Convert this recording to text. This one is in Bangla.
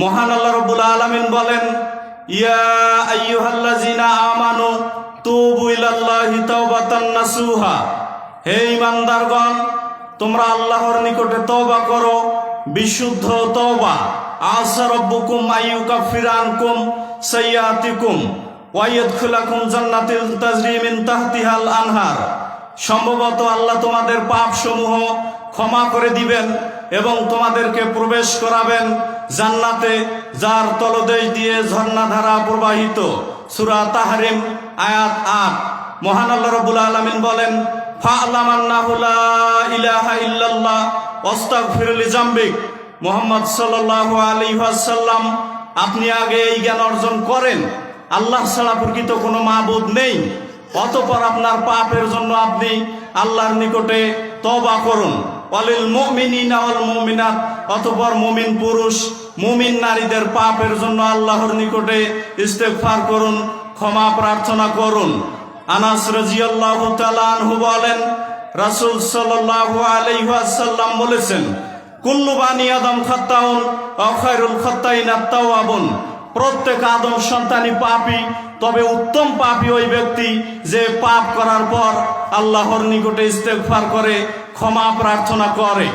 মহান আল্লাহ রাব্বুল আলামিন বলেন, ইয়া আইয়ুহাল্লাযিনা আমানু তুবু ইলাল্লাহি তাওবাতান নাসুহা। হে ঈমানদারগণ, তোমরা আল্লাহর নিকটে তওবা করো, বিশুদ্ধ তওবা। আসা রাব্বুকুম আইয়ুকাফিরা আনকুম সাইয়্যাতিকুম ওয়া ইয়াদখিলাকুম জান্নাতিন তাজরি মিন তাহতিহাল আনহার। সম্ভবত আল্লাহ তোমাদের পাপ সমূহ ক্ষমা করে দিবেন এবং তোমাদেরকে প্রবেশ করাবেন জান্নাতে, যার তলদেশ দিয়ে ঝর্ণাধারা প্রবাহিত। সূরা তাহরিম আয়াত ৮। মহান আল্লাহ রাব্বুল আলামিন বলেন, ফা'লাম আন্নাহু লা ইলাহা ইল্লাল্লাহ ওয়াস্তাগফির লিযামবিক। মুহাম্মদ সাল্লাল্লাহু আলাইহি ওয়াসাল্লাম, আপনি আগে এই জ্ঞান অর্জন করেন আল্লাহ ছাড়া প্রকৃত কোনো মাবুদ নেই, অতঃপর আপনার পাপের জন্য আপনি আল্লাহর নিকটে তওবা করুন। ওয়ালিল মুমিনিনা ওয়াল মুমিনাত, অতঃপর মুমিন পুরুষ মুমিন নারীদের পাপের জন্য আল্লাহর নিকটে ইস্তেগফার করুন, ক্ষমা প্রার্থনা করুন। আনাস রাদিয়াল্লাহু তাআলা আনহু বলেন, রাসূল সাল্লাল্লাহু আলাইহি ওয়াসাল্লাম বলেছেন, কুল্লু বানি আদম খাত্তাউন ওয়া খায়রুল খাত্তাইনা আত-তাওয়াবুন। প্রত্যেক আদম সন্তানই পাপী, তবে উত্তম পাপী ওই ব্যক্তি যে পাপ করার পর আল্লাহর নিকটে ইস্তেগফার করে, ক্ষমা প্রার্থনা করে।